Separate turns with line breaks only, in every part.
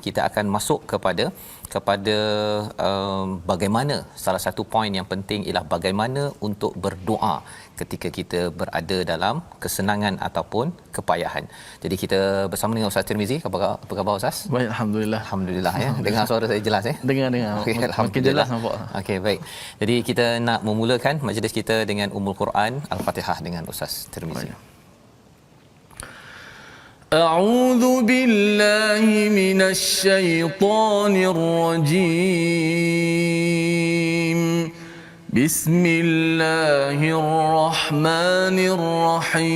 kita akan masuk kepada bagaimana salah satu poin yang penting ialah bagaimana untuk berdoa ketika kita berada dalam kesenangan ataupun kepayahan. Jadi kita bersama dengan Ustaz Tirmizi. Apa khabar Ustaz?
Baik, alhamdulillah.
Alhamdulillah ya. Dengar suara saya jelas ya?
Dengar.
Okay,
Makin jelas nampak.
Okey, baik. Jadi kita nak memulakan majlis kita dengan Ummul Quran Al-Fatihah dengan Ustaz Tirmizi.
أعوذ بالله من الشيطان الرجيم بسم الله الرحمن الرحيم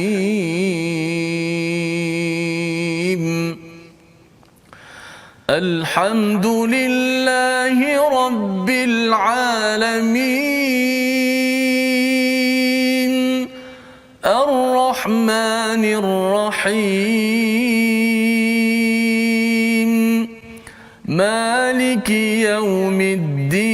الحمد لله رب العالمين الرحمن الرحيم مالك يوم الدين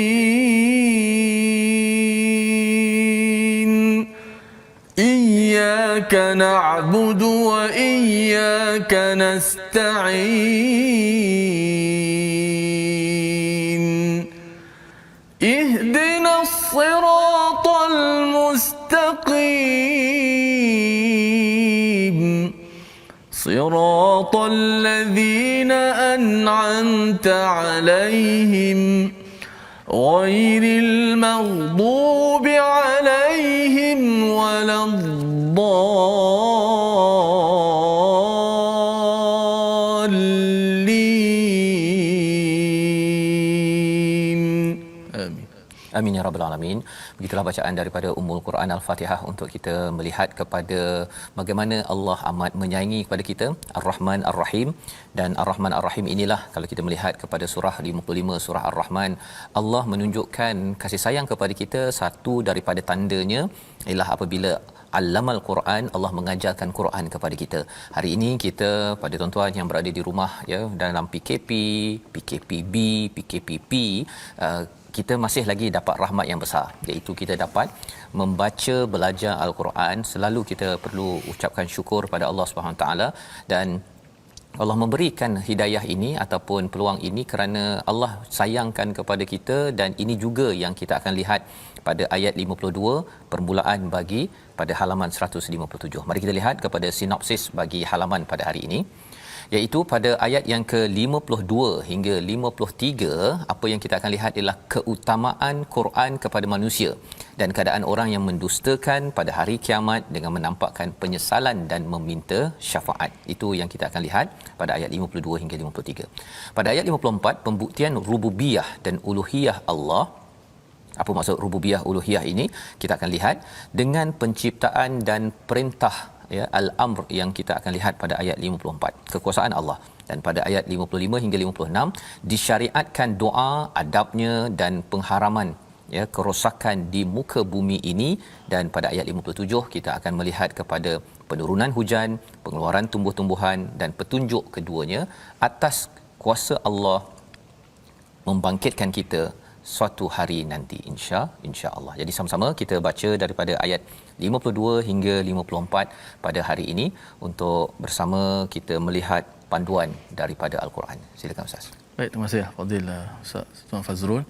إياك نعبد وإياك نستعين اهدنا الصراط المستقيم صراط الذين أنعمت عليهم غير المغضوب عليهم ولا الضالين آمين.
Amin ya rabbal alamin. Begitulah bacaan daripada Ummul Quran Al-Fatihah untuk kita melihat kepada bagaimana Allah amat menyayangi kepada kita, Ar-Rahman Ar-Rahim. Dan Ar-Rahman Ar-Rahim inilah kalau kita melihat kepada surah 55 surah Ar-Rahman, Allah menunjukkan kasih sayang kepada kita. Satu daripada tandanya ialah apabila Allamal Quran, Allah mengajarkan Quran kepada kita. Hari ini kita, pada tuan-tuan yang berada di rumah ya, dalam PKP, PKPB, PKPP, kita masih lagi dapat rahmat yang besar, iaitu kita dapat membaca, belajar Al-Quran. Selalu kita perlu ucapkan syukur pada Allah Subhanahu taala, dan Allah memberikan hidayah ini ataupun peluang ini kerana Allah sayangkan kepada kita. Dan ini juga yang kita akan lihat pada ayat 52 permulaan bagi pada halaman 157. Mari kita lihat kepada sinopsis bagi halaman pada hari ini, iaitu pada ayat yang ke-52 hingga 53. Apa yang kita akan lihat ialah keutamaan Quran kepada manusia dan keadaan orang yang mendustakan pada hari kiamat dengan menampakkan penyesalan dan meminta syafaat. Itu yang kita akan lihat pada ayat 52 hingga 53. Pada ayat 54, pembuktian rububiyah dan uluhiyah Allah. Apa maksud rububiyah uluhiyah ini? Kita akan lihat dengan penciptaan dan perintah ya, al-amr yang kita akan lihat pada ayat 54, kekuasaan Allah. Dan pada ayat 55 hingga 56 disyariatkan doa, adabnya dan pengharaman ya kerosakan di muka bumi ini. Dan pada ayat 57 kita akan melihat kepada penurunan hujan, pengeluaran tumbuh-tumbuhan dan petunjuk keduanya atas kuasa Allah membangkitkan kita suatu hari nanti, insya-Allah. Jadi sama-sama kita baca daripada ayat 52 hingga 54 pada hari ini untuk bersama kita melihat panduan daripada Al-Quran. Silakan Ustaz.
Baik, terima kasih Fadil Ustaz Tuan Fazrul.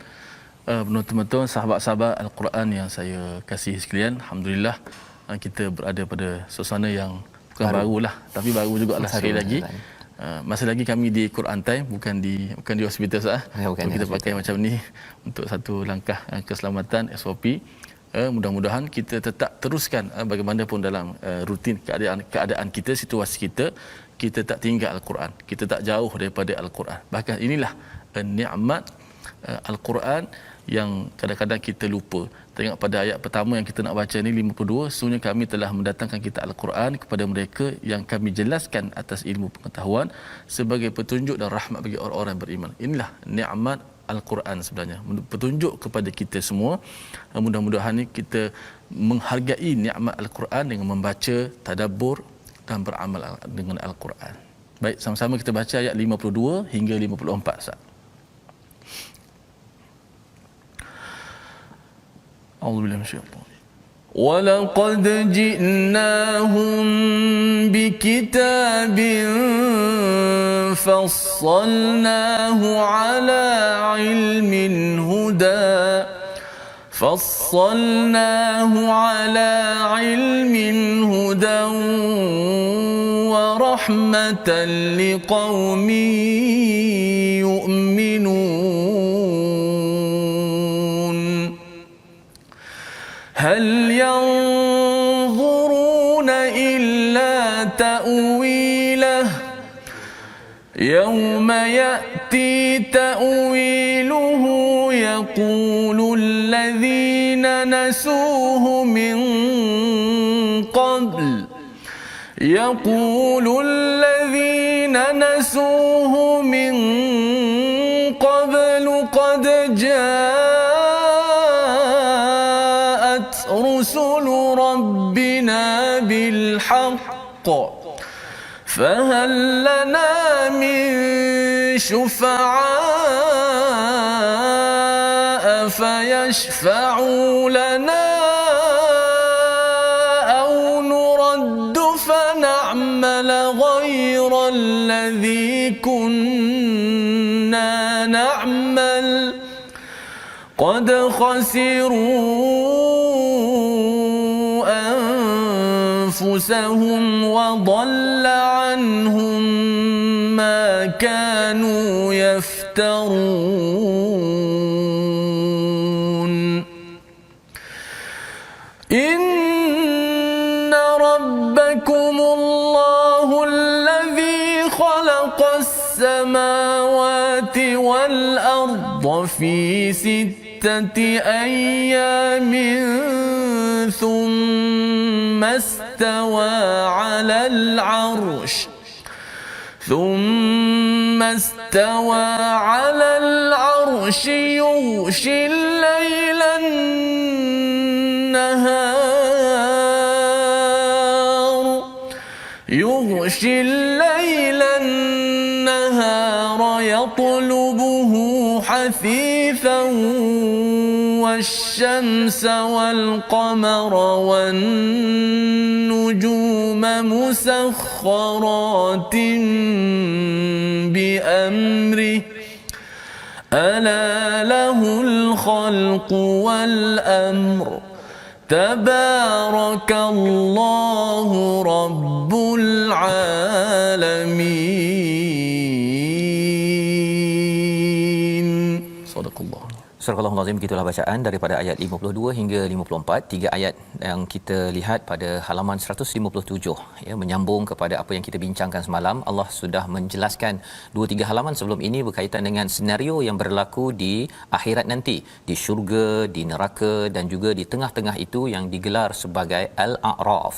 Penonton-penonton, sahabat-sahabat Al-Quran yang saya kasihi sekalian, alhamdulillah kita berada pada suasana yang bukan barulah, tapi baru jugalah sekali lagi. Masih lagi kami di Quran Time, bukan di hospital sah. Kita pakai macam ni untuk satu langkah keselamatan SOP. Mudah-mudahan kita tetap teruskan bagaimanapun dalam rutin keadaan kita, situasi kita tak tinggal Al-Quran, kita tak jauh daripada Al-Quran. Bahkan inilah nikmat Al-Quran yang kadang-kadang kita lupa. Tengok pada ayat pertama yang kita nak baca ni 52, sesungguhnya kami telah mendatangkan kitab Al-Quran kepada mereka yang kami jelaskan atas ilmu pengetahuan sebagai petunjuk dan rahmat bagi orang-orang yang beriman. Inilah nikmat Al-Quran sebenarnya, petunjuk kepada kita semua. Mudah-mudahan kita menghargai nikmat Al-Quran dengan membaca, tadabbur dan beramal dengan Al-Quran. Baik, sama-sama kita baca ayat 52 hingga 54 Ustaz. أعوذ بالله من الشيطان. ولقد جئناهم بكتاب فصلناه على علم هدى ورحمة لقوم يؤمنون هل ينظرون إلا تأويله يوم يأتي تأويله يقول الذين نسوه من قبل قد جاءت رسل ربنا بالحق فهل لنا من شفعاء فيشفعوا لنا غير الذي كنا نعمل قد خسروا أنفسهم وضل عنهم ما كانوا يفترون إن ربكم السماوات والأرض في 6 أيام ثم استوى على العرش يغشي الليل النهار يطلبه حثيثا والشمس والقمر والنجوم مسخرات بأمره ألا له الخلق والأمر تبارك الله رب العالمين. صدق الله.
Surah Al-Azim, begitulah bacaan daripada ayat 52 hingga 54, tiga ayat yang kita lihat pada halaman 157 ya, menyambung kepada apa yang kita bincangkan semalam. Allah sudah menjelaskan 2-3 halaman sebelum ini berkaitan dengan senario yang berlaku di akhirat nanti, di syurga, di neraka dan juga di tengah-tengah itu yang digelar sebagai Al-A'raf.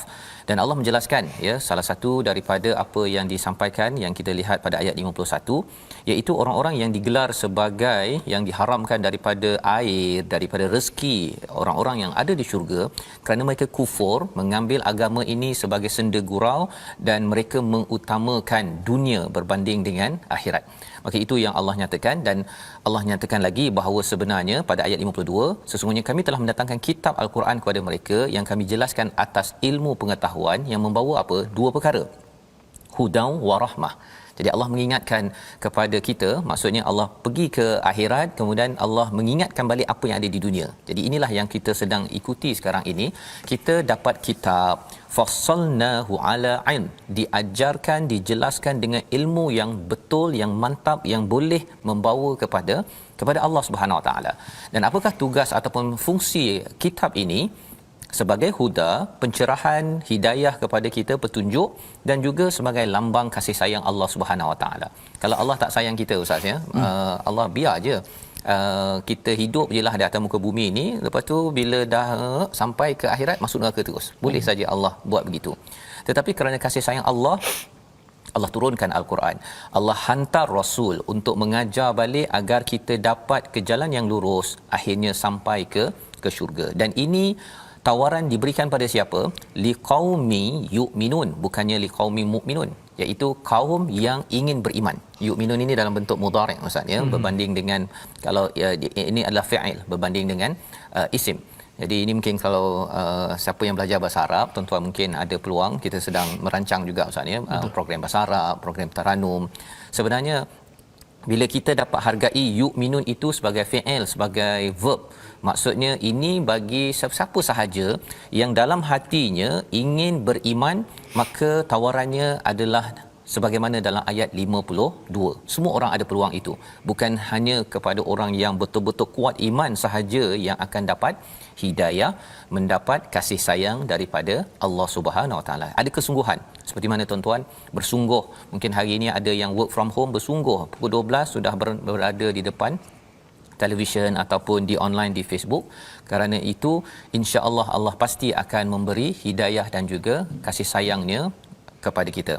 Dan Allah menjelaskan ya, salah satu daripada apa yang disampaikan yang kita lihat pada ayat 51, iaitu orang-orang yang digelar sebagai yang diharamkan daripada air, daripada rezeki, orang-orang yang ada di syurga kerana mereka kufur, mengambil agama ini sebagai senda gurau dan mereka mengutamakan dunia berbanding dengan akhirat. Maka itu yang Allah nyatakan, dan Allah nyatakan lagi bahawa sebenarnya pada ayat 52, sesungguhnya kami telah mendatangkan kitab Al-Quran kepada mereka yang kami jelaskan atas ilmu pengetahuan yang membawa apa? Dua perkara. Hudaw wa rahmah. Jadi Allah mengingatkan kepada kita, maksudnya Allah pergi ke akhirat, kemudian Allah mengingatkan balik apa yang ada di dunia. Jadi inilah yang kita sedang ikuti sekarang ini. Kita dapat kitab fassalnahu ala ilm, diajarkan, dijelaskan dengan ilmu yang betul, yang mantap, yang boleh membawa kepada Allah Subhanahu Wa Taala. Dan apakah tugas ataupun fungsi kitab ini? Sebagai huda, pencerahan, hidayah kepada kita, petunjuk, dan juga sebagai lambang kasih sayang Allah Subhanahu Wa Taala. Kalau Allah tak sayang kita, ustaz ya, Allah biar je kita hidup jelah di atas muka bumi ini, lepas tu bila dah sampai ke akhirat masuk neraka terus. Boleh saja Allah buat begitu. Tetapi kerana kasih sayang Allah, Allah turunkan Al-Quran. Allah hantar Rasul untuk mengajar balik agar kita dapat ke jalan yang lurus, akhirnya sampai ke syurga. Dan ini tawaran diberikan pada siapa? Liqaumi yu'minun, bukannya liqaumi mu'minun, iaitu kaum yang ingin beriman. Yu'minun ini dalam bentuk mudhari' ustaz ya, berbanding dengan kalau ini adalah fi'il berbanding dengan isim. Jadi ini mungkin kalau siapa yang belajar bahasa Arab, tuan-tuan mungkin ada peluang, kita sedang merancang juga Ustaz ya, program bahasa Arab, program taranum. Sebenarnya bila kita dapat hargai yu'minun itu sebagai fi'il, sebagai verb, maksudnya ini bagi siapa sahaja yang dalam hatinya ingin beriman, maka tawarannya adalah sebagaimana dalam ayat 52. Semua orang ada peluang itu. Bukan hanya kepada orang yang betul-betul kuat iman sahaja yang akan dapat hidayah, mendapat kasih sayang daripada Allah Subhanahu Wa Taala. Ada kesungguhan. Seperti mana tuan-tuan bersungguh. Mungkin hari ini ada yang work from home bersungguh. Pukul 12 sudah berada di depan televisyen ataupun di online di Facebook. Kerana itu insya-Allah Allah pasti akan memberi hidayah dan juga kasih sayangnya kepada kita.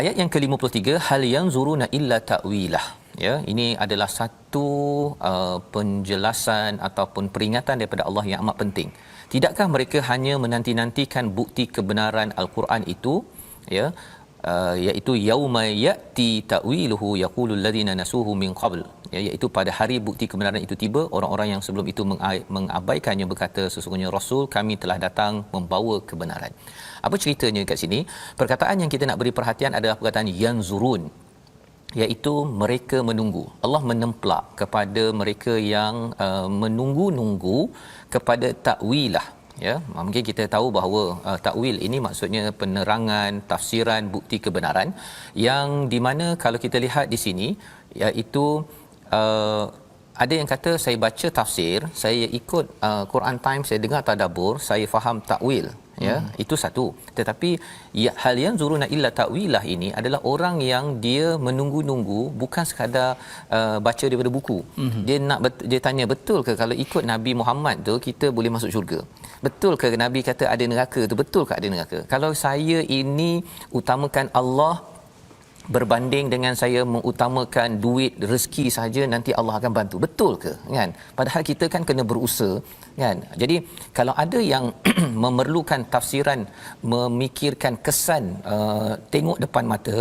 Ayat yang ke-53, hal yanzuruna illa ta'wilah. Ya, ini adalah satu penjelasan ataupun peringatan daripada Allah yang amat penting. Tidakkah mereka hanya menanti-nantikan bukti kebenaran al-Quran itu, ya, iaitu yauma ya'ti ta'wiluhu yaqulu alladhina nasuhu min qabl, ya, iaitu pada hari bukti kebenaran itu tiba, orang-orang yang sebelum itu mengabaikannya berkata, sesungguhnya rasul kami telah datang membawa kebenaran. Apa ceritanya kat sini? Perkataan yang kita nak beri perhatian adalah perkataan yanzurun, iaitu mereka menunggu. Allah menemplak kepada mereka yang menunggu-nunggu kepada takwilah. Ya, mungkin kita tahu bahawa takwil ini maksudnya penerangan, tafsiran, bukti kebenaran, yang di mana kalau kita lihat di sini, iaitu ada yang kata saya baca tafsir, saya ikut Quran Time, saya dengar tadabbur, saya faham takwil. Ya, itu satu. Tetapi ya, hal yang zuruna illa ta'wilah ini adalah orang yang dia menunggu-nunggu, bukan sekadar baca daripada buku. Dia tanya, betul ke kalau ikut Nabi Muhammad tu kita boleh masuk syurga? Betul ke Nabi kata ada neraka tu? Betul ke ada neraka? Kalau saya ini utamakan Allah berbanding dengan saya mengutamakan duit rezeki saja, nanti Allah akan bantu, betul ke, kan? Padahal kita kan kena berusaha, kan? Jadi kalau ada yang memerlukan tafsiran, memikirkan kesan, tengok depan mata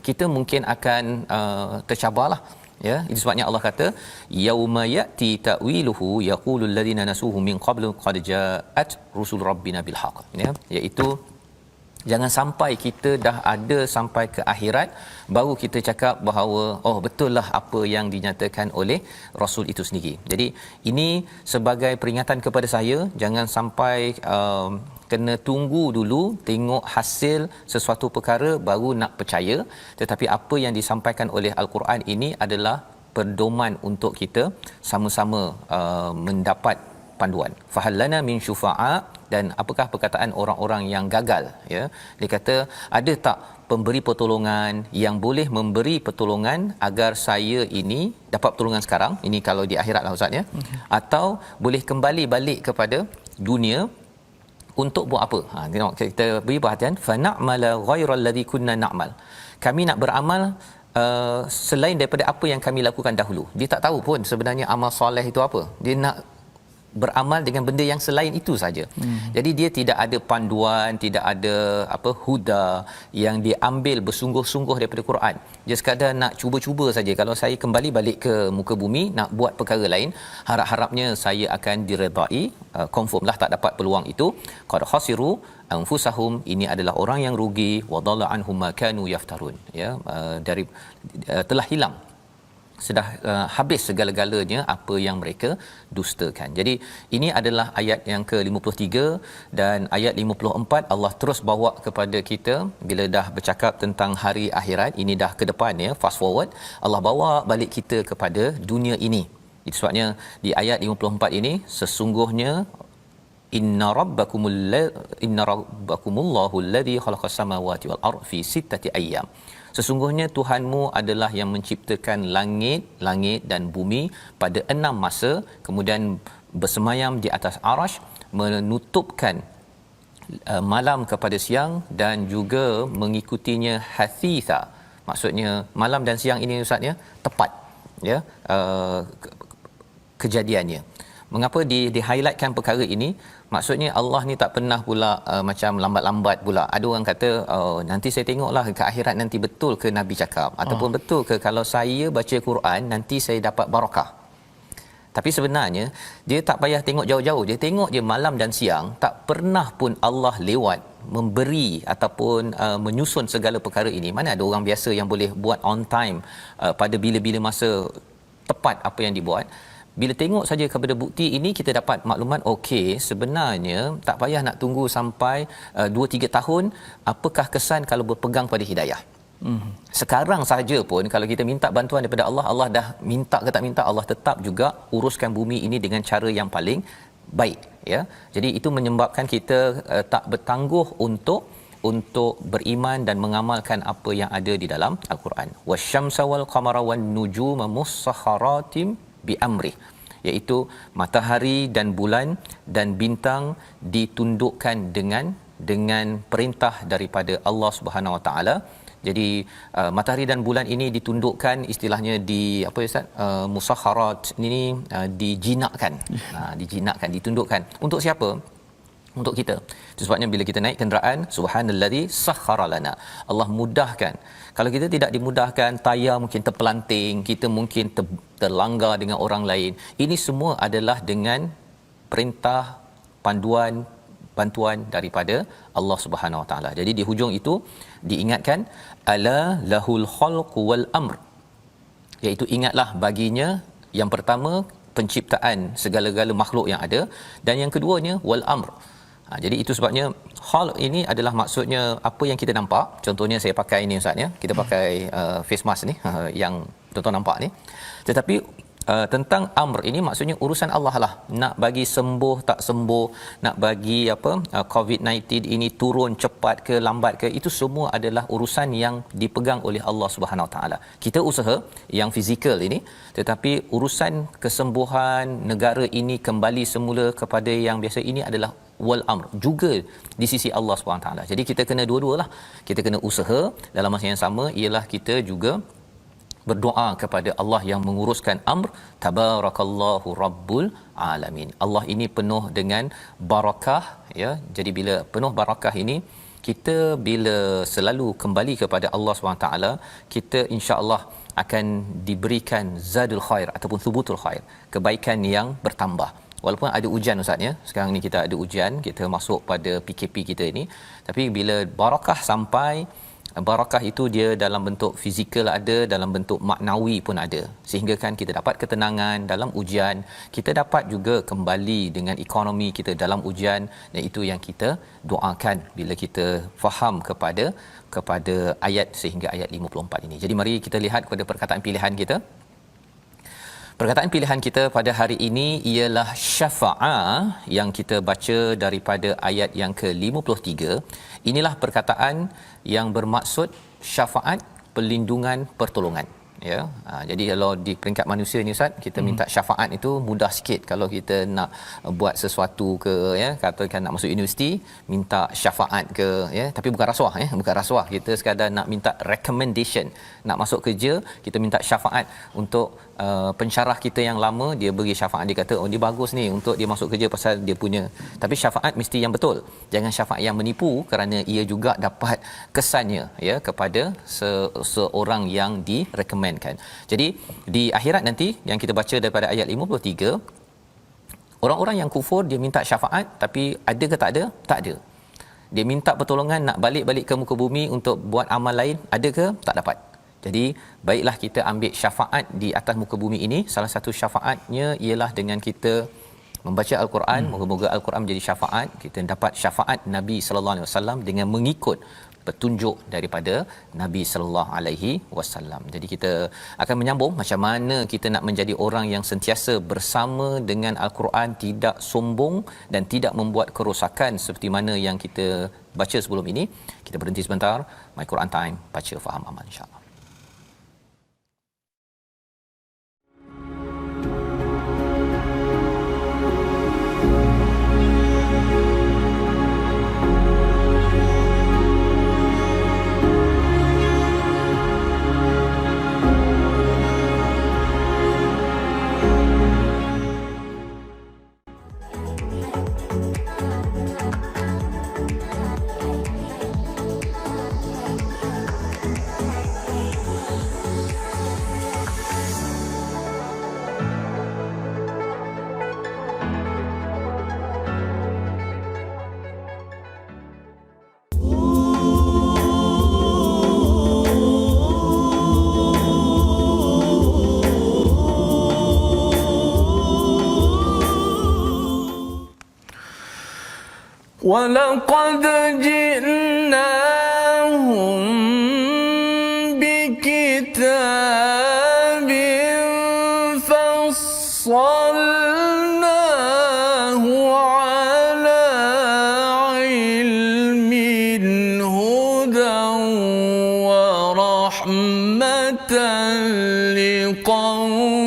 kita mungkin akan tercabarlah, ya. Itu sebabnya Allah kata yauma ya'ti ta'wiluhu yaqulu alladhina nasuhu min qablu qad ja'at rusul rabbina bil haqq, ya, iaitu jangan sampai kita dah ada sampai ke akhirat baru kita cakap bahawa oh betul lah apa yang dinyatakan oleh rasul itu sendiri. Jadi ini sebagai peringatan kepada saya, jangan sampai kena tunggu dulu tengok hasil sesuatu perkara baru nak percaya, tetapi apa yang disampaikan oleh al-Quran ini adalah pedoman untuk kita sama-sama mendapat panduan. Fahallana min syufa'a, dan apakah perkataan orang-orang yang gagal, ya. Dia kata ada tak pemberi pertolongan yang boleh memberi pertolongan agar saya ini dapat pertolongan sekarang, ini kalau di akhirat lah Ustaz, ya. Atau boleh kembali balik kepada dunia untuk buat apa? Tengok, kita beri perhatian, fa na'mala ghairal ladzi kunna na'mal. Kami nak beramal selain daripada apa yang kami lakukan dahulu. Dia tak tahu pun sebenarnya amal soleh itu apa. Dia nak beramal dengan benda yang selain itu saja. Jadi dia tidak ada panduan, tidak ada huda yang diambil bersungguh-sungguh daripada Quran. Dia sekadar nak cuba-cuba saja. Kalau saya kembali balik ke muka bumi nak buat perkara lain, harap-harapnya saya akan diredai, confirmlah tak dapat peluang itu. Qad khasiru anfusahum, ini adalah orang yang rugi, wadalla anhum ma kanu yaftarun, ya, dari telah hilang, sudah habis segala-galanya apa yang mereka dustakan. Jadi ini adalah ayat yang ke-53, dan ayat 54 Allah terus bawa kepada kita bila dah bercakap tentang hari akhirat, ini dah ke depan, ya, fast forward, Allah bawa balik kita kepada dunia ini. Itu sebabnya di ayat 54 ini, sesungguhnya inna rabbakumullahu alladhi khalaqas samawati wal ardh fi sittati ayyam. Sesungguhnya Tuhanmu adalah yang menciptakan langit dan bumi pada 6 masa, kemudian bersemayam di atas arasy, menutupkan malam kepada siang dan juga mengikutinya hathitha. Maksudnya malam dan siang ini Ustaz, ya, tepat, ya, kejadiannya. Mengapa di-highlightkan perkara ini? Maksudnya Allah ni tak pernah pula macam lambat-lambat pula. Ada orang kata nanti saya tengoklah ke akhirat nanti betul ke Nabi cakap, ataupun betul ke kalau saya baca Quran nanti saya dapat barakah. Tapi sebenarnya dia tak payah tengok jauh-jauh, dia tengok je malam dan siang, tak pernah pun Allah lewat memberi ataupun menyusun segala perkara ini. Mana ada orang biasa yang boleh buat on time pada bila-bila masa tepat apa yang dibuat. Bila tengok saja kepada bukti ini, kita dapat maklumat okey, sebenarnya tak payah nak tunggu sampai 2-3 tahun. Apakah kesan kalau berpegang pada hidayah? Sekarang saja pun kalau kita minta bantuan daripada Allah, Allah dah minta ke tak minta, Allah tetap juga uruskan bumi ini dengan cara yang paling baik, ya. Jadi itu menyebabkan kita tak bertangguh untuk beriman dan mengamalkan apa yang ada di dalam al-Quran. Wasyamsa wal qamara wan nujuma musakharatim bi amri, iaitu matahari dan bulan dan bintang ditundukkan dengan perintah daripada Allah Subhanahu Wa Taala. Jadi matahari dan bulan ini ditundukkan, istilahnya di apa Ustaz, musakharat ini dijinakkan. Dijinakkan, ditundukkan untuk siapa? Untuk kita. Itu sebabnya bila kita naik kenderaan, subhanallazi sakhkhara lana, Allah mudahkan. Kalau kita tidak dimudahkan, tayar mungkin terpelanting, kita mungkin terlanggar dengan orang lain. Ini semua adalah dengan perintah, panduan, bantuan daripada Allah Subhanahu Wa Taala. Jadi di hujung itu diingatkan, ala lahul khalqu wal amr, iaitu ingatlah baginya yang pertama penciptaan segala-gala makhluk yang ada, dan yang keduanya wal amr. Jadi itu sebabnya khalq ini adalah maksudnya apa yang kita nampak. Contohnya saya pakai ni Ustaz, ya, kita pakai face mask ni yang tuan-tuan nampak ni. Tetapi tentang amr ini maksudnya urusan Allah lah, nak bagi sembuh tak sembuh, nak bagi COVID-19 ini turun cepat ke lambat ke, itu semua adalah urusan yang dipegang oleh Allah Subhanahu Wa Taala. Kita usaha yang fizikal ini, tetapi urusan kesembuhan negara ini kembali semula kepada yang biasa ini adalah wal amr juga di sisi Allah Subhanahu Wa Taala. Jadi kita kena dua-dualah. Kita kena usaha, dalam masa yang sama ialah kita juga berdoa kepada Allah yang menguruskan amr. Tabarakallahu rabbul alamin. Allah ini penuh dengan barakah, ya. Jadi bila penuh barakah ini, kita bila selalu kembali kepada Allah SWT, kita insya-Allah akan diberikan zadul khair ataupun thubutul khair, kebaikan yang bertambah. Walaupun ada ujian Ustaz, ya. Sekarang ni kita ada ujian, kita masuk pada PKP kita ini. Tapi bila barakah sampai, barakah itu dia dalam bentuk fizikal ada, dalam bentuk maknawi pun ada. Sehingga kan kita dapat ketenangan dalam ujian, kita dapat juga kembali dengan ekonomi kita dalam ujian, dan itu yang kita doakan bila kita faham kepada ayat sehingga ayat 54 ini. Jadi mari kita lihat kepada perkataan pilihan kita. Perkataan pilihan kita pada hari ini ialah syafa'ah, yang kita baca daripada ayat yang ke-53. Inilah perkataan yang bermaksud syafaat, perlindungan, pertolongan, ya. Jadi kalau di peringkat manusia ni Ustaz, kita minta syafaat itu mudah sikit. Kalau kita nak buat sesuatu ke, ya, katakan nak masuk universiti, minta syafaat ke, ya, tapi bukan rasuah, ya, bukan rasuah. Kita sekadar nak minta recommendation, nak masuk kerja, kita minta syafaat untuk pensyarah kita yang lama, dia beri syafaat, dia kata oh dia bagus ni untuk dia masuk kerja pasal dia punya. Tapi syafaat mesti yang betul, jangan syafaat yang menipu, kerana ia juga dapat kesannya, ya, kepada seorang yang direkomendkan. Jadi di akhirat nanti yang kita baca daripada ayat 53, orang-orang yang kufur dia minta syafaat, tapi ada ke tak ada? Tak ada. Dia minta pertolongan nak balik ke muka bumi untuk buat amal lain, ada ke? Tak dapat. Jadi baiklah kita ambil syafaat di atas muka bumi ini. Salah satu syafaatnya ialah dengan kita membaca al-Quran. Moga-moga al-Quran menjadi syafaat. Kita dapat syafaat Nabi sallallahu alaihi wasallam dengan mengikut petunjuk daripada Nabi sallallahu alaihi wasallam. Jadi kita akan menyambung macam mana kita nak menjadi orang yang sentiasa bersama dengan al-Quran, tidak sombong dan tidak membuat kerosakan seperti mana yang kita baca sebelum ini. Kita berhenti sebentar. My Quran Time, baca faham amal, insya-Allah.
walaqad ji'nahum bikitabin fassalnahu ala ilmin hudan wa rahmatan liqaumin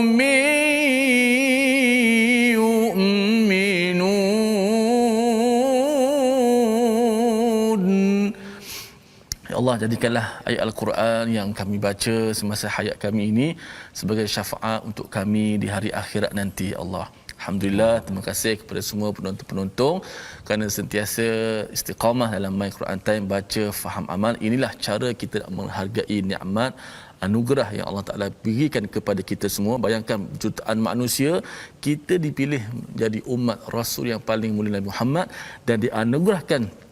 Allah, jadikanlah ayat Al-Quran yang kami baca semasa hayat kami ini sebagai syafaat untuk kami di hari akhirat nanti, Allah. Alhamdulillah, terima kasih kepada semua penonton-penonton kerana sentiasa istiqamah dalam My Quran Time, baca, faham, amal. Inilah cara kita nak menghargai nikmat anugerah yang Allah Ta'ala berikan kepada kita semua. Bayangkan jutaan manusia, kita dipilih jadi umat Rasul yang paling mulia Nabi Muhammad dan dianugerahkan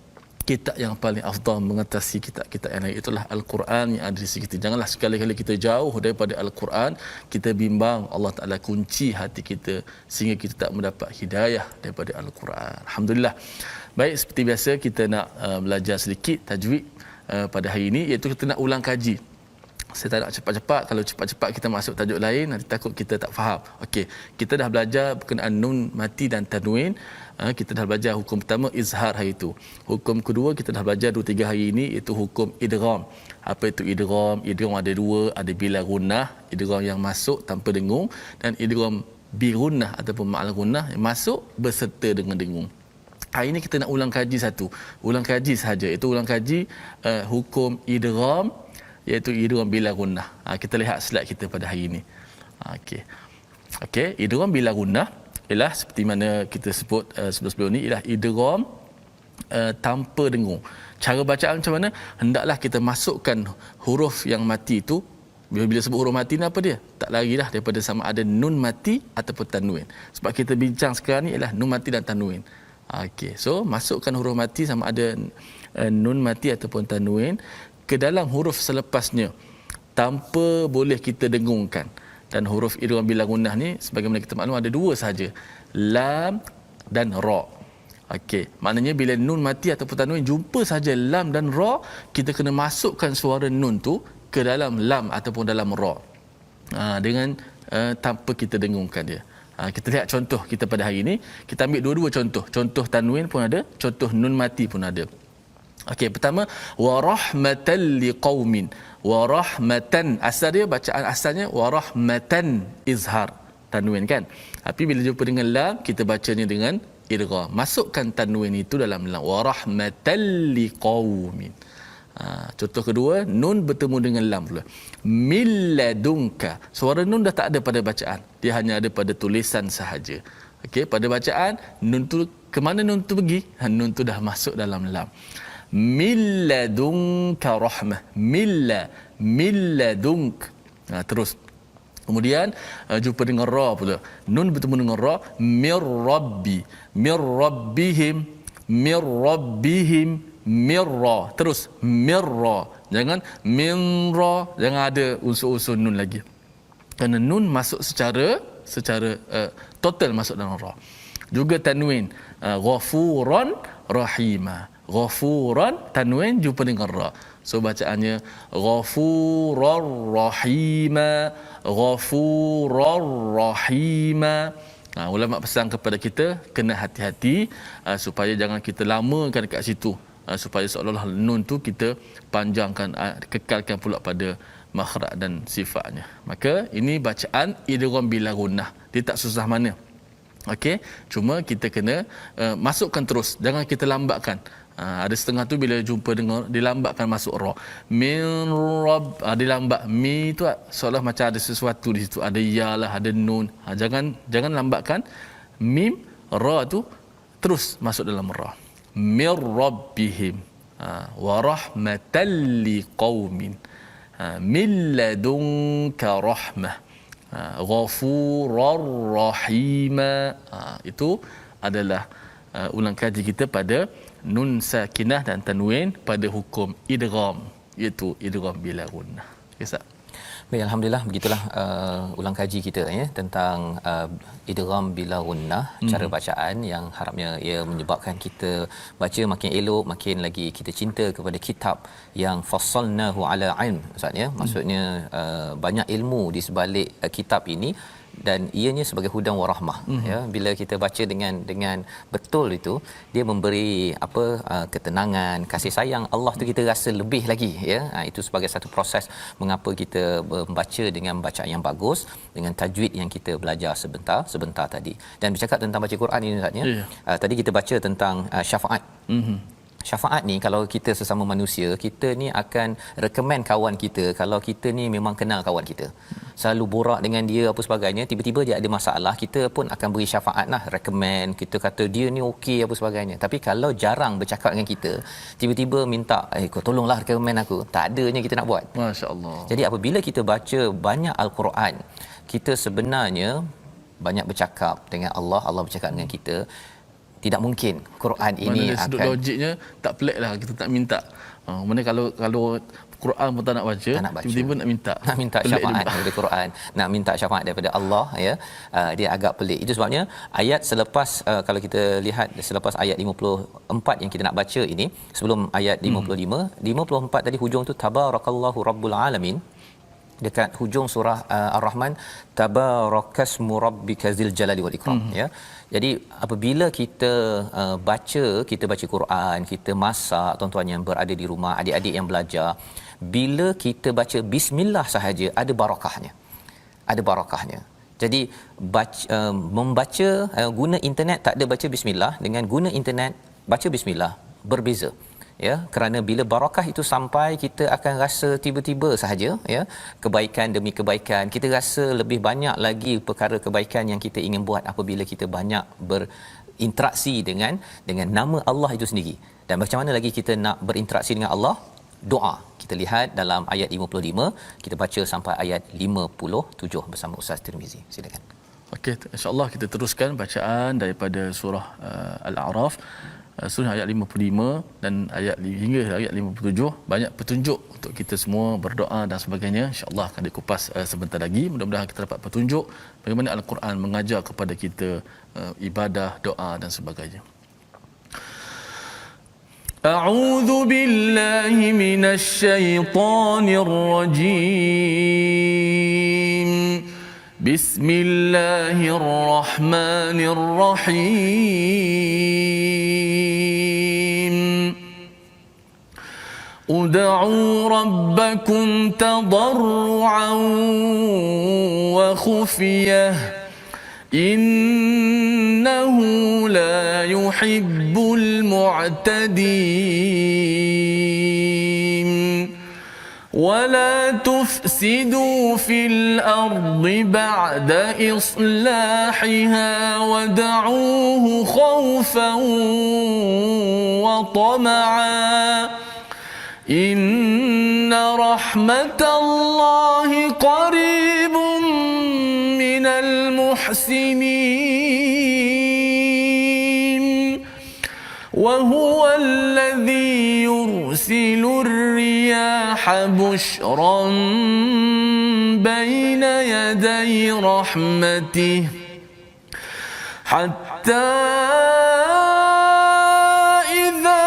kitab yang paling afdal mengatasi kitab-kitab yang lain. Itulah Al-Quran yang ada di sisi kita. Janganlah sekali-kali kita jauh daripada Al-Quran, kita bimbang, Allah Ta'ala kunci hati kita sehingga kita tak mendapat hidayah daripada Al-Quran. Alhamdulillah. Baik, seperti biasa kita nak belajar sedikit tajwid pada hari ini, iaitu kita nak ulang kaji. Saya tak nak cepat-cepat. Kalau cepat-cepat kita masuk tajuk lain, nanti takut kita tak faham. Okey, kita dah belajar berkenaan nun mati dan tanwin. Kita dah belajar hukum pertama, izhar hari itu. Hukum kedua kita dah belajar 2-3 hari ini, iaitu hukum idgham. Apa itu idgham? Idgham ada dua, ada bila gunnah, idgham yang masuk tanpa dengung, dan idgham bi gunnah ataupun ma'al gunnah yang masuk berserta dengan dengung. Hari ini kita nak ulang kaji satu. Ulang kaji sahaja. Itu ulang kaji hukum idgham, iaitu idgham bila gunnah. Kita lihat slide kita pada hari ini. Okey, idgham bila gunnah ialah seperti mana kita sebut sebelum-sebelum ni, ialah idgham tanpa dengung. Cara bacaan macam mana? Hendaklah kita masukkan huruf yang mati itu. Bila sebut huruf mati ni apa dia? Tak larilah daripada sama ada nun mati ataupun tanwin. Sebab kita bincang sekarang ni ialah nun mati dan tanwin. Okey, so masukkan huruf mati sama ada nun mati ataupun tanwin ke dalam huruf selepasnya tanpa boleh kita dengungkan. Dan huruf idgham bila gunnah ni sebagaimana kita maklum ada dua sahaja, lam dan ra. Okey, maknanya bila nun mati ataupun tanwin jumpa saja lam dan ra, kita kena masukkan suara nun tu ke dalam lam ataupun dalam ra. Dengan tanpa kita dengungkan dia. Kita lihat contoh kita pada hari ini. Kita ambil dua-dua contoh. Contoh tanwin pun ada, contoh nun mati pun ada. Okey, pertama wa rahmatan liqaumin. Wa rahmatan, asal dia bacaan asalnya wa rahmatan, izhar tanwin kan. Tapi bila jumpa dengan lam, kita bacanya dengan idgham. Masukkan tanwin itu dalam lam. Wa rahmatan liqaumin. Contoh kedua, nun bertemu dengan lam pula. Min ladunka. Suara nun dah tak ada pada bacaan. Dia hanya ada pada tulisan sahaja. Okey, pada bacaan nun tu ke mana nun tu pergi? Nun tu dah masuk dalam lam. Min ladunka rahmah. Min ladunk. Terus. Kemudian jumpa dengan ra pula. Nun bertemu dengan ra. Mir rabbi. Mir rabbihim. Mir rabbihim. Mirra. Terus mirra. Jangan minra. Jangan ada unsur-unsur nun lagi. Kerana nun masuk secara total masuk dalam ra. Juga tanwin. Ghafuran rahima. Ghafuran tanwin jumpa dengan ra. So bacaannya ghafurar rahima. Ghafurar rahima. Ulama pesan kepada kita kena hati-hati supaya jangan kita lamakan dekat situ, supaya seolah-olah nun tu kita panjangkan, kekalkan pula pada makhraj dan sifatnya. Maka ini bacaan idgham bila gunnah. Dia tak susah mana. Okey, cuma kita kena masukkan terus, jangan kita lambatkan. Ada setengah tu bila jumpa dengan dilambatkan masuk ra. Min rabb, dilambat. Mi tu seolah macam ada sesuatu di situ, ada ya lah, ada nun. Jangan lambatkan. Mim, ra tu terus masuk dalam ra. Mir rabbihim wa rahmatan liqaumin min ladunka rahmah ghafurar rahima. Itu adalah ulang kaji kita pada nun sakinah dan tanwin pada hukum idgham, iaitu idgham bila gunnah. Kisah.
Baik, alhamdulillah begitulah ulang kaji kita ya tentang idgham bila gunnah, cara bacaan yang harapnya ia menyebabkan kita baca makin elok, makin lagi kita cinta kepada kitab yang fassalnahu ala ilm Ustaz ya. Maksudnya banyak ilmu di sebalik kitab ini dan ianya sebagai hudan warahmah ya. Bila kita baca dengan betul itu, dia memberi apa ketenangan, kasih sayang Allah tu kita rasa lebih lagi ya. Itu sebagai satu proses mengapa kita membaca dengan bacaan yang bagus, dengan tajwid yang kita belajar sebentar tadi. Dan bercakap tentang baca Quran ini Ustaz ya. Tadi kita baca tentang syafaat. Syafaat ni kalau kita sesama manusia, kita ni akan recommend kawan kita kalau kita ni memang kenal kawan kita. Selalu borak dengan dia apa sebagainya, tiba-tiba dia ada masalah, kita pun akan beri syafaat lah, recommend, kita kata dia ni okey apa sebagainya. Tapi kalau jarang bercakap dengan kita, tiba-tiba minta, kau tolonglah recommend aku, tak adanya kita nak buat.
Masya-Allah.
Jadi apabila kita baca banyak Al-Quran, kita sebenarnya banyak bercakap dengan Allah, Allah bercakap dengan kita. Tidak mungkin Quran ini
mana sudut
akan
logiknya tak pelik lah kita tak minta. Mana kalau Quran pun tak nak baca, tiba-tiba nak minta
syafaat daripada Quran, nak minta syafaat daripada Allah ya. Dia agak pelik. Itu sebabnya ayat selepas kalau kita lihat selepas ayat 54 yang kita nak baca ini, sebelum ayat 54 tadi hujung tu tabarakallahu rabbul alamin. Dekat hujung surah Ar-Rahman, tabarakasmu rabbika zil jalali wal ikram ya. Jadi apabila kita baca Quran, kita masak, tuan-tuan yang berada di rumah, adik-adik yang belajar, bila kita baca bismillah sahaja ada barakahnya. Jadi membaca guna internet tak ada baca bismillah, dengan guna internet baca bismillah berbeza ya, kerana bila barakah itu sampai, kita akan rasa tiba-tiba sahaja ya, kebaikan demi kebaikan, kita rasa lebih banyak lagi perkara kebaikan yang kita ingin buat apabila kita banyak berinteraksi dengan nama Allah itu sendiri. Dan macam mana lagi kita nak berinteraksi dengan Allah? Doa. Kita lihat dalam ayat 55, kita baca sampai ayat 57 bersama Ustaz Tirmizi. Silakan.
Okey, insya-Allah kita teruskan bacaan daripada surah Al-A'raf, surah ayat 55 dan hingga ayat 57. Banyak petunjuk untuk kita semua berdoa dan sebagainya. Insya-Allah akan dikupas sebentar lagi. Mudah-mudahan kita dapat petunjuk bagaimana Al-Quran mengajar kepada kita ibadah, doa dan sebagainya. A'udzu billahi minasy syaithanir rajim. Bismillahirrahmanirrahim. Ud'u rabbakum tadarruan wa khufyah innahu la yuhibbul mu'tadin. ولا تفسدوا في الأرض بعد إصلاحها ودعوه خوفا وطمعا إن رحمة الله قريب من المحسنين وهو الذي يرسل الرياح بشرا بين يدي رحمته حتى إذا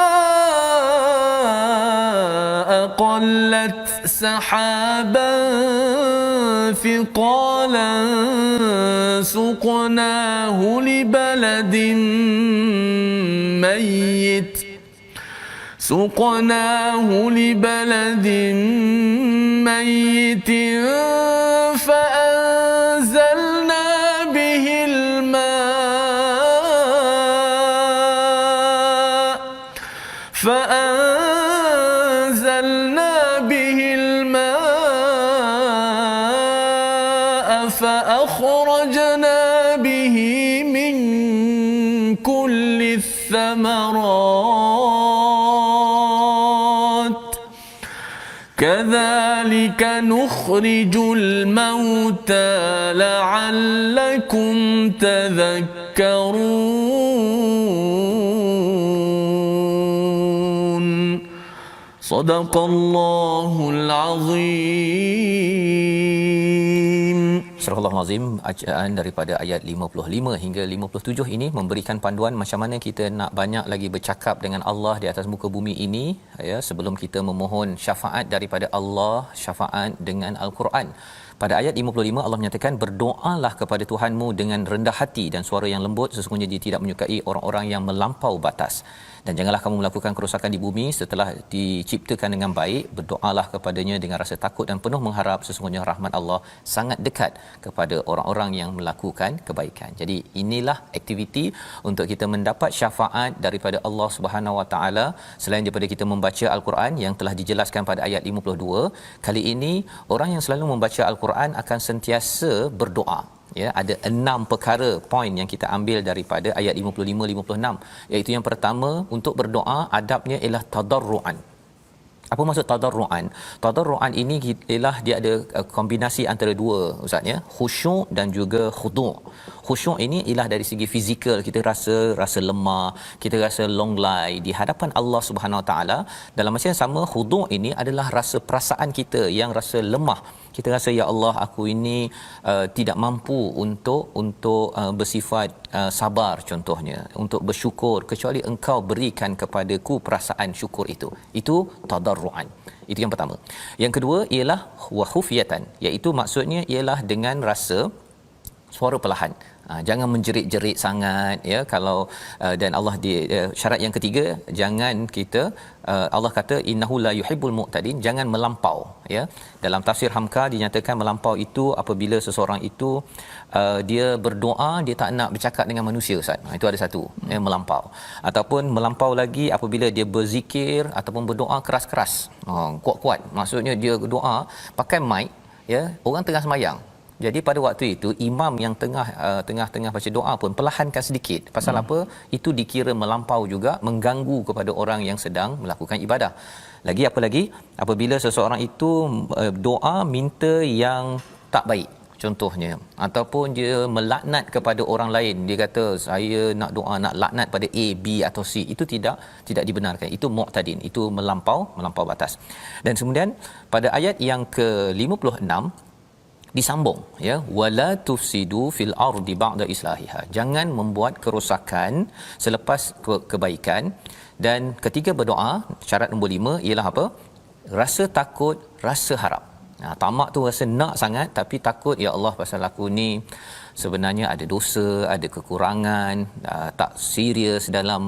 أقلت سحابا ثقالا سقناه لبلد ميت فأنزلنا به الماء فأخرجنا به من كل الثمرات كذلك نخرج الموتى لعلكم تذكرون صدق الله العظيم.
Surah Al-Azim bacaan daripada ayat 55 hingga 57 ini memberikan panduan macam mana kita nak banyak lagi bercakap dengan Allah di atas muka bumi ini, ya, sebelum kita memohon syafaat daripada Allah, syafaat dengan Al-Quran. Pada ayat 55 Allah menyatakan, berdoalah kepada Tuhanmu dengan rendah hati dan suara yang lembut, sesungguhnya dia tidak menyukai orang-orang yang melampau batas. Dan janganlah kamu melakukan kerosakan di bumi setelah diciptakan dengan baik. Berdoalah kepadanya dengan rasa takut dan penuh mengharap, sesungguhnya rahmat Allah sangat dekat kepada orang-orang yang melakukan kebaikan. Jadi inilah aktiviti untuk kita mendapat syafaat daripada Allah Subhanahu Wa Taala selain daripada kita membaca Al-Quran yang telah dijelaskan pada ayat 52. Kali ini orang yang selalu membaca Al-Quran akan sentiasa berdoa. Ya, ada 6 perkara poin yang kita ambil daripada ayat 55 56, iaitu yang pertama, untuk berdoa adabnya ialah tadarruan. Apa maksud tadarruan? Tadarruan ini ialah dia ada kombinasi antara dua, ustaz, ya, khusyuk dan juga khudu'. Khusyuk ini ialah dari segi fizikal, kita rasa lemah, kita rasa longlai di hadapan Allah Subhanahu Wa Taala. Dalam masa yang sama, khudu' ini adalah rasa perasaan kita yang rasa lemah. Kita rasa, ya Allah, aku ini tidak mampu untuk bersifat sabar contohnya, untuk bersyukur kecuali engkau berikan kepadaku perasaan syukur itu. Itu tadarruan. Itu yang pertama. Yang kedua ialah wa khufiyatan, iaitu maksudnya ialah dengan rasa suara perlahan. Jangan menjerit-jerit sangat, ya, kalau dan Allah syarat yang ketiga, jangan kita Allah kata innahu la yuhibbul mu'tadin, jangan melampau, ya. Dalam tafsir Hamka dinyatakan melampau itu apabila seseorang itu dia berdoa, dia tak nak bercakap dengan manusia, ustaz. Itu ada satu, ya, melampau. Ataupun melampau lagi apabila dia berzikir ataupun berdoa keras-keras, kuat-kuat, maksudnya dia doa pakai mic, ya, orang tengah sembahyang. Jadi pada waktu itu imam yang tengah baca doa pun perlahankan sedikit. Pasal apa? Itu dikira melampau juga, mengganggu kepada orang yang sedang melakukan ibadah. Apalagi apabila seseorang itu doa minta yang tak baik contohnya, ataupun dia melaknat kepada orang lain, dia kata saya nak doa nak laknat pada A, B atau C, itu tidak dibenarkan. Itu mu'tadin, itu melampau batas. Dan kemudian pada ayat yang ke-56 disambung, ya, wala tufsidu fil ardi ba'da islahiha, jangan membuat kerosakan selepas kebaikan. Dan ketika berdoa, syarat nombor 5 ialah apa? Rasa takut, rasa harap. Tamak tu rasa nak sangat tapi takut, ya Allah, pasal aku ni sebenarnya ada dosa, ada kekurangan, tak serius dalam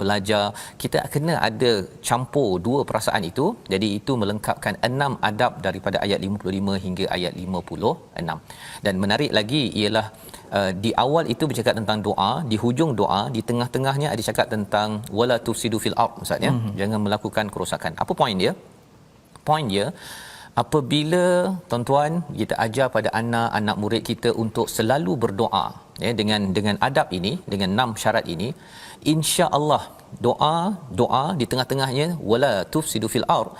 belajar. Kita kena ada campur dua perasaan itu. Jadi itu melengkapkan 6 adab daripada ayat 55 hingga ayat 56. Dan menarik lagi ialah di awal itu bercakap tentang doa, di hujung doa, di tengah-tengahnya ada cakap tentang wala tufsidu fil ard, ustaz, ya. Jangan melakukan kerosakan. Apa poin dia? Poin dia, apabila tuan-tuan kita ajar pada anak-anak murid kita untuk selalu berdoa, ya, dengan adab ini, dengan 6 syarat ini, insya-Allah doa di tengah-tengahnya wala tufsidu fil ard,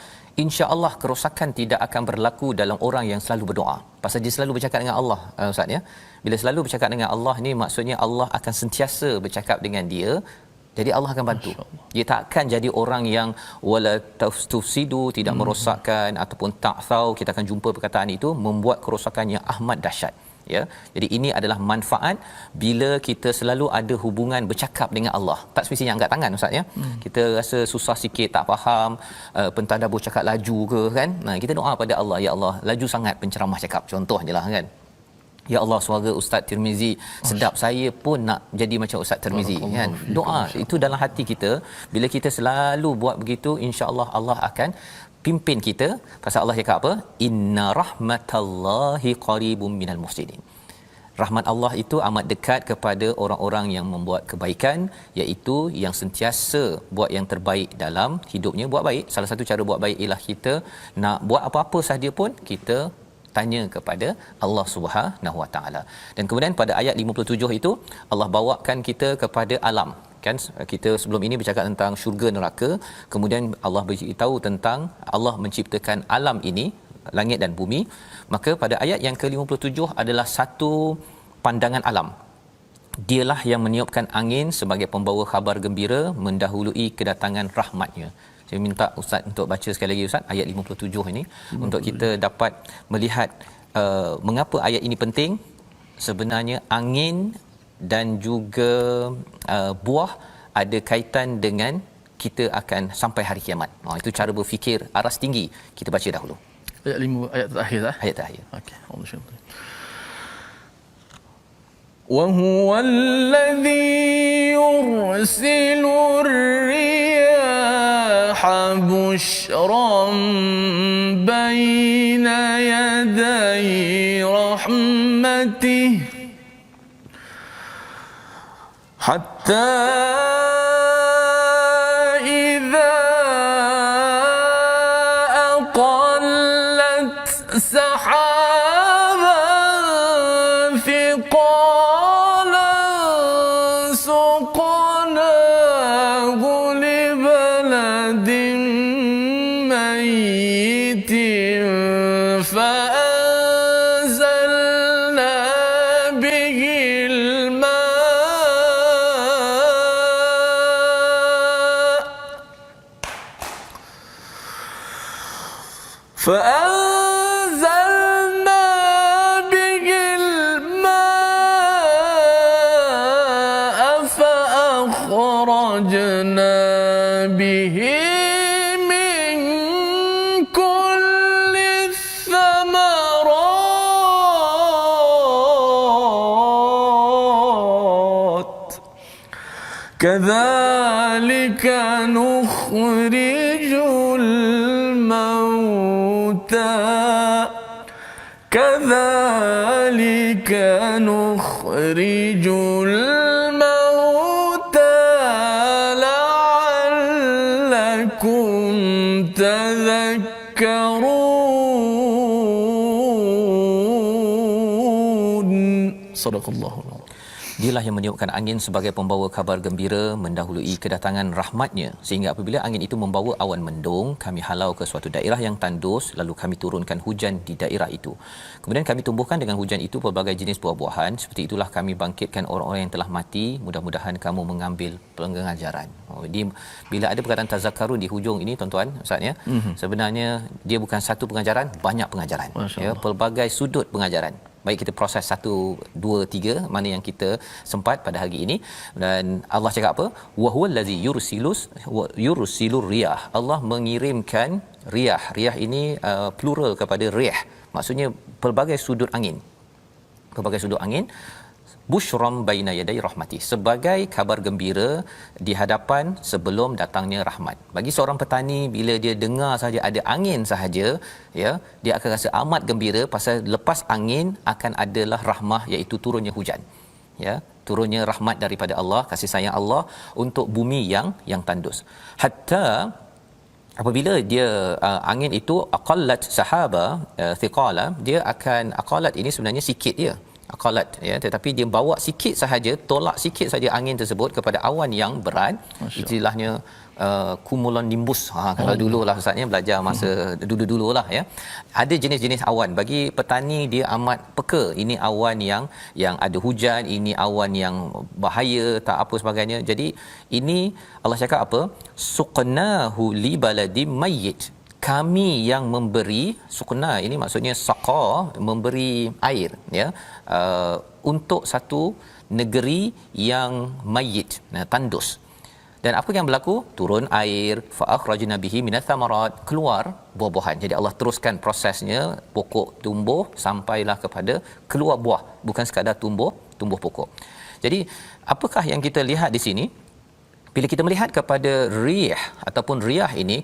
insya-Allah kerosakan tidak akan berlaku dalam orang yang selalu berdoa. Pasal dia selalu bercakap dengan Allah, ustaz, ya. Bila selalu bercakap dengan Allah ni maksudnya Allah akan sentiasa bercakap dengan dia. Jadi Allah akan bantu. Dia tak akan jadi orang yang wala tufsidu, tidak merosakkan, ataupun ta'thau, kita akan jumpa perkataan itu, membuat kerosakan yang amat dahsyat, ya. Jadi ini adalah manfaat bila kita selalu ada hubungan bercakap dengan Allah. Tak semestinya angkat tangan, ustaz, ya. Kita rasa susah sikit, tak faham, pentadabbur cakap laju ke, kan. Kita doa pada Allah, ya Allah, laju sangat penceramah cakap, contohnya lah, kan. Ya Allah, suara Ustaz Tirmizi sedap, saya pun nak jadi macam Ustaz Tirmizi, kan. Doa itu dalam hati kita. Bila kita selalu buat begitu, insya-Allah Allah akan pimpin kita. Pasal Allah cakap apa? Inna rahmatallahi qaribum minal muhsinin. Rahmat Allah itu amat dekat kepada orang-orang yang membuat kebaikan, iaitu yang sentiasa buat yang terbaik dalam hidupnya. Buat baik, salah satu cara buat baik ialah kita nak buat apa-apa sahaja pun kita tanya kepada Allah Subhanahu Wa Taala. Dan kemudian pada ayat 57 itu Allah bawakan kita kepada alam, kan. Kita sebelum ini bercakap tentang syurga neraka, kemudian Allah beritahu tentang Allah menciptakan alam ini, langit dan bumi. Maka pada ayat yang ke-57 adalah satu pandangan alam. Dialah yang meniupkan angin sebagai pembawa khabar gembira mendahului kedatangan rahmatnya. Saya minta ustaz untuk baca sekali lagi ustaz ayat 57 ini untuk kita dapat melihat mengapa ayat ini penting. Sebenarnya angin dan juga buah ada kaitan dengan kita akan sampai hari kiamat. Itu cara berfikir aras tinggi. Kita baca dahulu.
Ayat 5 ayat terakhir dah.
Ayat terakhir.
Okey. Wa huwal ladzi yursilur riyaha bushran baina yaday rahmatihi hatta سحابا ثقالا سقناه لبلد ميت فأنزلنا به الماء فأخرجنا به من كل الثمرات كذلك نخرج الموتى كذلك نخرج الموتى لعلكم تذكرون صدق الله.
Dialah yang meniupkan angin sebagai pembawa kabar gembira mendahului kedatangan rahmatnya, sehingga apabila angin itu membawa awan mendung, kami halau ke suatu daerah yang tandus, lalu kami turunkan hujan di daerah itu. Kemudian kami tumbuhkan dengan hujan itu pelbagai jenis buah-buahan. Seperti itulah kami bangkitkan orang-orang yang telah mati. Mudah-mudahan kamu mengambil pengajaran. Jadi bila ada perkataan tazakkarun di hujung ini tuan-tuan ustaz ya, sebenarnya dia bukan satu pengajaran, banyak pengajaran ya, pelbagai sudut pengajaran. Baik kita proses 1 2 3 mana yang kita sempat pada hari ini. Dan Allah cakap apa? Wa huwal ladzi yursilur riyah. Allah mengirimkan riyah. Riyah ini plural kepada rih. Maksudnya pelbagai sudut angin. Pelbagai sudut angin busyram baina yaday rahmati, sebagai kabar gembira di hadapan sebelum datangnya rahmat. Bagi seorang petani, bila dia dengar saja ada angin sahaja ya, dia akan rasa amat gembira pasal lepas angin akan adalah rahmah, iaitu turunnya hujan ya, turunnya rahmat daripada Allah, kasih sayang Allah untuk bumi yang tandus. Hatta apabila dia angin itu aqallat sahaba thiqala, dia akan aqalat ini sebenarnya sikit dia aqalat ya, tetapi dia bawa sikit sahaja, tolak sikit saja angin tersebut kepada awan yang berat. Istilahnya cumulonimbus. Kalau dululah ustaznya belajar masa dulu-dululah ya. Ada jenis-jenis awan. Bagi petani dia amat peka. Ini awan yang ada hujan, ini awan yang bahaya, tak apa sebagainya. Jadi ini Allah cakap apa? Suqnahu li baladim mayyit. Kami yang memberi, suqna ini maksudnya saqa, memberi air ya, untuk satu negeri yang mayyit, tandus. Dan apa yang berlaku? Turun air, fa akhrajna bihi minats thamarat, keluar buah-buahan. Jadi Allah teruskan prosesnya, pokok tumbuh sampailah kepada keluar buah, bukan sekadar tumbuh pokok. Jadi apakah yang kita lihat di sini? Bila kita melihat kepada riyah ataupun riyah ini,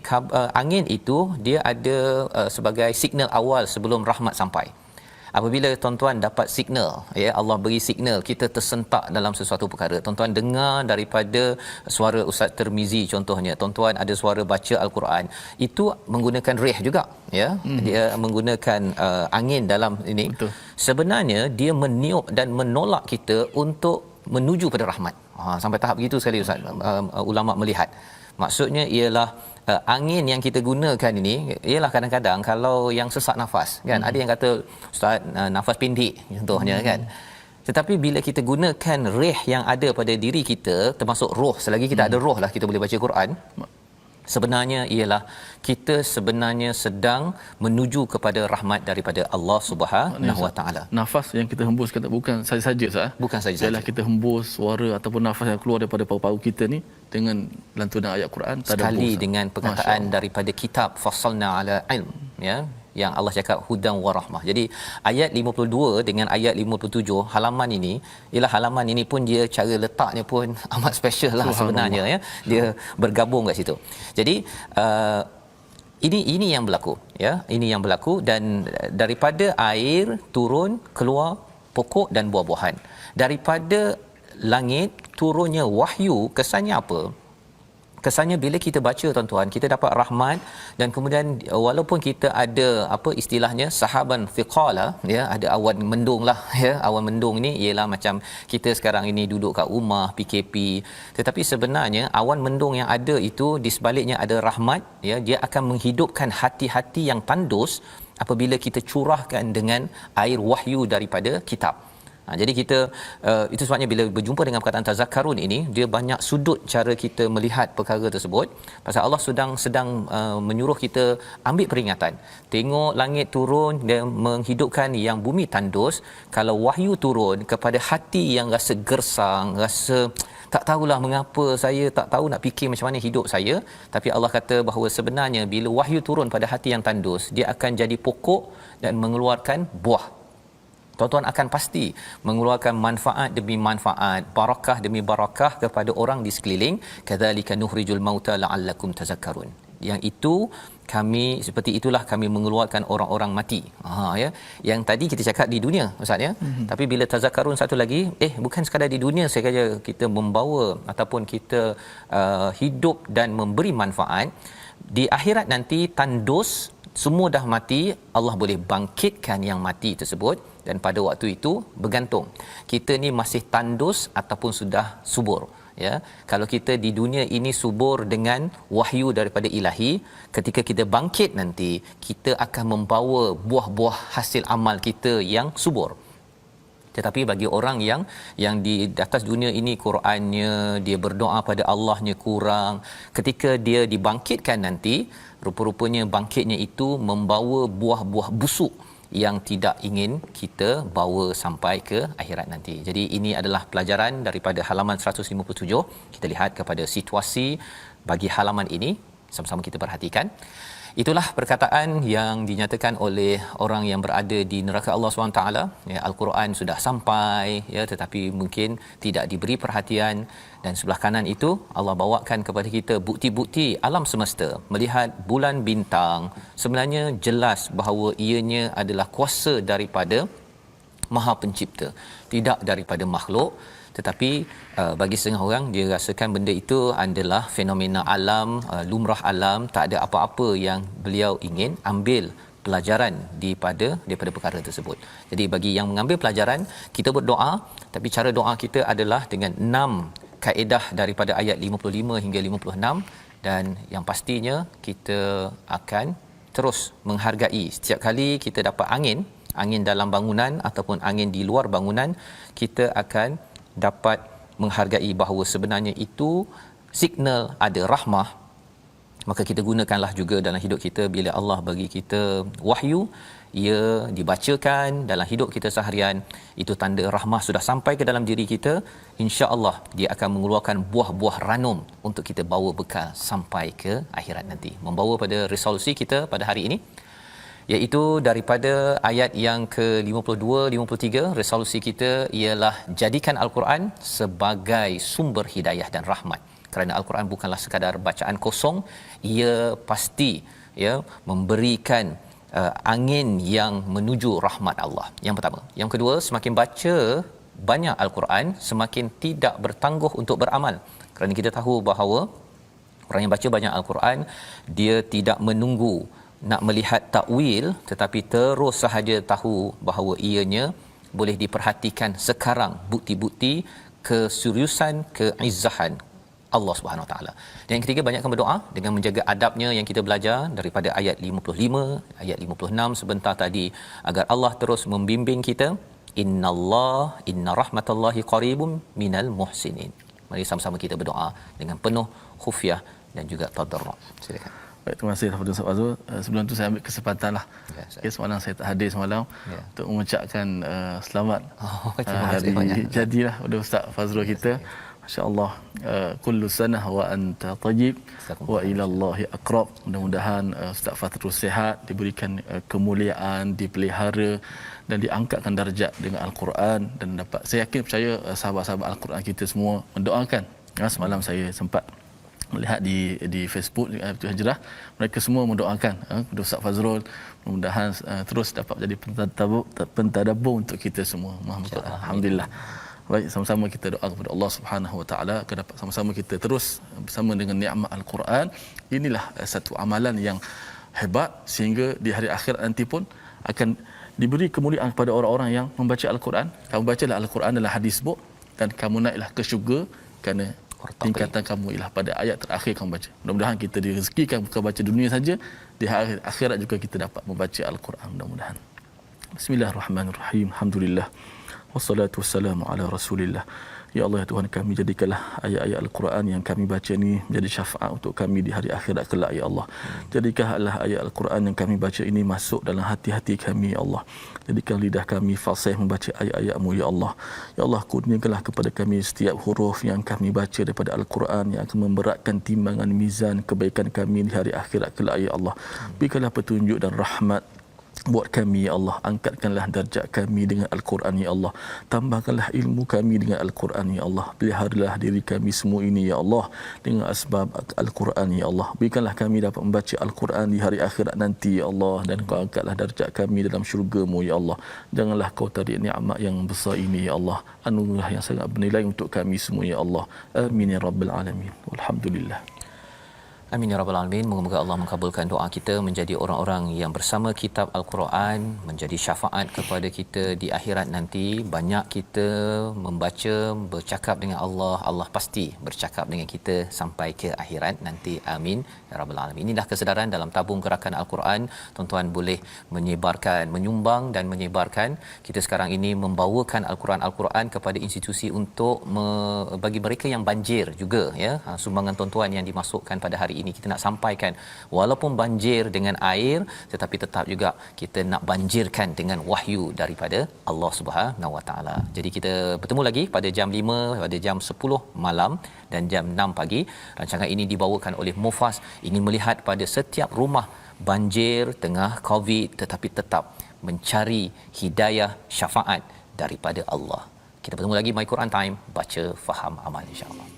angin itu dia ada sebagai signal awal sebelum rahmat sampai. Apabila tuan-tuan dapat signal ya, Allah beri signal kita tersentak dalam sesuatu perkara, tuan-tuan dengar daripada suara Ustaz Tirmizi contohnya, tuan-tuan ada suara baca al-Quran, itu menggunakan rih juga ya. Dia menggunakan angin dalam ini. Betul. Sebenarnya dia meniup dan menolak kita untuk menuju pada rahmat. Sampai tahap begitu sekali Ustaz, ulama melihat. Maksudnya ialah angin yang kita gunakan ini ialah kadang-kadang kalau yang sesak nafas kan, ada yang kata ustaz nafas pendek contohnya kan. Tetapi bila kita gunakan rih yang ada pada diri kita, termasuk roh, selagi kita ada roh lah kita boleh baca Quran. sebenarnya ialah kita sebenarnya sedang menuju kepada rahmat daripada Allah Subhanahu Wa Taala.
Nafas yang kita hembus kata bukan saja-saja Ustaz.
Bukan saja-saja.
Ialah kita hembus suara ataupun nafas yang keluar daripada paru-paru kita ni dengan lantunan ayat Quran
sekali dengan perkataan daripada kitab fassalna ala ilm, ya, yang Allah cakap hudan wa rahmah. Jadi ayat 52 dengan ayat 57 halaman ini, ialah halaman ini pun dia cara letaknya pun amat special lah sebenarnya, ya. Dia bergabung kat situ. Jadi ini yang berlaku, ya. Ini yang berlaku, dan daripada air turun keluar pokok dan buah-buahan. Daripada langit turunnya wahyu, kesannya apa? Kesannya bila kita baca tuan-tuan, kita dapat rahmat, dan kemudian walaupun kita ada apa istilahnya sahaban thiqala, ya, ada awan mendung lah, ya. Awan mendung ni ialah macam kita sekarang ini duduk kat rumah PKP, tetapi sebenarnya awan mendung yang ada itu di sebaliknya ada rahmat, ya. Dia akan menghidupkan hati-hati yang tandus apabila kita curahkan dengan air wahyu daripada kitab. Jadi kita itu sebabnya bila berjumpa dengan perkataan tazakkarun ini, dia banyak sudut cara kita melihat perkara tersebut. Pasal Allah sedang menyuruh kita ambil peringatan. Tengok langit turun dan menghidupkan yang bumi tandus. Kalau wahyu turun kepada hati yang rasa gersang, rasa tak tahulah mengapa, saya tak tahu nak fikir macam mana hidup saya, tapi Allah kata bahawa sebenarnya bila wahyu turun pada hati yang tandus, dia akan jadi pokok dan mengeluarkan buah. Tuan-tuan akan pasti mengeluarkan manfaat demi manfaat, barakah demi barakah kepada orang di sekeliling. Kadzalika nuhrijul mauta la'allakum tazakkarun. Yang itu kami, seperti itulah kami mengeluarkan orang-orang mati. Ya. Yang tadi kita cakap di dunia Ustaz, ya. Tapi bila tazakkarun satu lagi, bukan sekadar di dunia sahaja kita membawa ataupun kita hidup dan memberi manfaat. Di akhirat nanti tandus, semua dah mati, Allah boleh bangkitkan yang mati tersebut, dan pada waktu itu bergantung kita ni masih tandus ataupun sudah subur, ya. Kalau kita di dunia ini subur dengan wahyu daripada ilahi, ketika kita bangkit nanti kita akan membawa buah-buah hasil amal kita yang subur. Tetapi bagi orang yang di atas dunia ini Qurannya, dia berdoa pada Allahnya kurang, ketika dia dibangkitkan nanti, rupa-rupanya bangkitnya itu membawa buah-buah busuk yang tidak ingin kita bawa sampai ke akhirat nanti. Jadi ini adalah pelajaran daripada halaman 157. Kita lihat kepada situasi bagi halaman ini, sama-sama kita perhatikan. Itulah perkataan yang dinyatakan oleh orang yang berada di neraka Allah SWT, ya. Al-Quran sudah sampai, ya, tetapi mungkin tidak diberi perhatian. Dan sebelah kanan itu Allah bawakan kepada kita bukti-bukti alam semesta, melihat bulan bintang. Sebenarnya jelas bahawa ianya adalah kuasa daripada Maha Pencipta, tidak daripada makhluk. Tetapi bagi setengah orang dia rasakan benda itu adalah fenomena alam, lumrah alam, tak ada apa-apa yang beliau ingin ambil pelajaran daripada perkara tersebut. Jadi bagi yang mengambil pelajaran, kita berdoa, tapi cara doa kita adalah dengan 6 kaedah daripada ayat 55 hingga 56, dan yang pastinya kita akan terus menghargai setiap kali kita dapat angin dalam bangunan ataupun angin di luar bangunan, kita akan dapat menghargai bahawa sebenarnya itu signal ada rahmah. Maka kita gunakanlah juga dalam hidup kita. Bila Allah bagi kita wahyu, ia dibacakan dalam hidup kita seharian, itu tanda rahmah sudah sampai ke dalam diri kita. Insya-Allah dia akan mengeluarkan buah-buah ranum untuk kita bawa bekal sampai ke akhirat nanti. Membawa pada resolusi kita pada hari ini, iaitu daripada ayat yang ke-52 53, resolusi kita ialah jadikan Al-Quran sebagai sumber hidayah dan rahmat. Kerana Al-Quran bukanlah sekadar bacaan kosong, ia pasti, ya, memberikan angin yang menuju rahmat Allah. Yang pertama. Yang kedua, semakin baca banyak Al-Quran, semakin tidak bertangguh untuk beramal. Kerana kita tahu bahawa orang yang baca banyak Al-Quran, dia tidak menunggu nak melihat takwil, tetapi terus sahaja tahu bahawa ianya boleh diperhatikan sekarang bukti-bukti keseriusan, keizzahan Allah Subhanahu Wa Taala. Dan yang ketiga, banyakkan berdoa dengan menjaga adabnya yang kita belajar daripada ayat 55, ayat 56 sebentar tadi, agar Allah terus membimbing kita. Inna rahmatallahi qaribum minal muhsinin. Mari sama-sama kita berdoa dengan penuh khufiah dan juga tadarru'. Silakan.
Baik, terima kasih kepada Ustaz Fazrul. Sebelum tu saya ambil kesempatan lah.
Ya,
Okay, semalam saya tak hadir semalam untuk mengucapkan selamat
terima kasih
hari
banyak.
jadilah pada Ustaz Fazrul kita. Masya-Allah, kullu sanah wa anta tayyib wa ila Allahi aqrab. Mudah-mudahan Ustaz Fazrul sihat, diberikan kemuliaan, dipelihara dan diangkatkan darjat dengan Al-Quran dan dapat, saya yakin percaya sahabat-sahabat Al-Quran kita semua mendoakan. Semalam saya sempat melihat di Facebook Hijrah, mereka semua mendoakan kepada Ustaz Fazrul, mudah-mudahan terus dapat jadi pentadabbur untuk kita semua. Alhamdulillah. Baik, sama-sama kita doa kepada Allah Subhanahu Wa Taala agar dapat sama-sama kita terus bersama dengan nikmat Al-Quran. Inilah satu amalan yang hebat sehingga di hari akhirat nanti pun akan diberi kemuliaan kepada orang-orang yang membaca Al-Quran. Kamu bacalah Al-Quran dalam hadis sebut dan kamu naiklah ke syurga kerana tingkatan kamu ialah pada ayat terakhir kamu baca. Mudah-mudahan kita direzekikan bukan baca dunia saja, di akhirat juga kita dapat membaca Al-Quran mudah-mudahan. Bismillahirrahmanirrahim. Alhamdulillah. Wassalatu wassalamu ala Rasulillah. Ya Allah ya Tuhan kami, jadikanlah ayat-ayat Al-Quran yang kami baca ni menjadi syafaat untuk kami di hari akhirat kelak ya Allah. Jadikanlah ayat Al-Quran yang kami baca ini masuk dalam hati-hati kami ya Allah. Jadikan lidah kami fasih membaca ayat-ayat-Mu ya Allah. Ya Allah, kurniakanlah kepada kami setiap huruf yang kami baca daripada Al-Quran yang akan memberatkan timbangan mizan kebaikan kami di hari akhirat kelak ya Allah. Berikanlah petunjuk dan rahmat buat kami ya Allah. Angkatkanlah darjat kami dengan Al-Quran ya Allah. Tambahkanlah ilmu kami dengan Al-Quran ya Allah. Peliharalah diri kami semua ini ya Allah dengan asbab Al-Quran ya Allah. Berikanlah kami dapat membaca Al-Quran di hari akhirat nanti ya Allah, dan Kau angkatlah darjat kami dalam syurga-Mu ya Allah. Janganlah Kau tarik nikmat yang besar ini ya Allah, anugerah yang sangat bernilai untuk kami semua ya Allah. Amin ya rabbal alamin. Walhamdulillah.
Amin ya rabbal alamin. Moga-moga Allah mengabulkan doa kita menjadi orang-orang yang bersama kitab Al-Quran, menjadi syafaat kepada kita di akhirat nanti. Banyak kita membaca, bercakap dengan Allah, Allah pasti bercakap dengan kita sampai ke akhirat nanti. Amin ya rabbal alamin. Inilah kesedaran dalam tabung gerakan Al-Quran. Tuan-tuan boleh menyebarkan, menyumbang dan menyebarkan. Kita sekarang ini membawakan Al-Quran kepada institusi untuk bagi mereka yang banjir juga ya. Sumbangan tuan-tuan yang dimasukkan pada hari ini kita nak sampaikan, walaupun banjir dengan air tetapi tetap juga kita nak banjirkan dengan wahyu daripada Allah Subhanahu Wa Taala. Jadi kita bertemu lagi pada jam 5, pada jam 10 malam dan jam 6 pagi. Rancangan ini dibawakan oleh Mufas, ingin melihat pada setiap rumah banjir tengah Covid tetapi tetap mencari hidayah syafaat daripada Allah. Kita bertemu lagi My Quran Time, baca faham amal insya-Allah.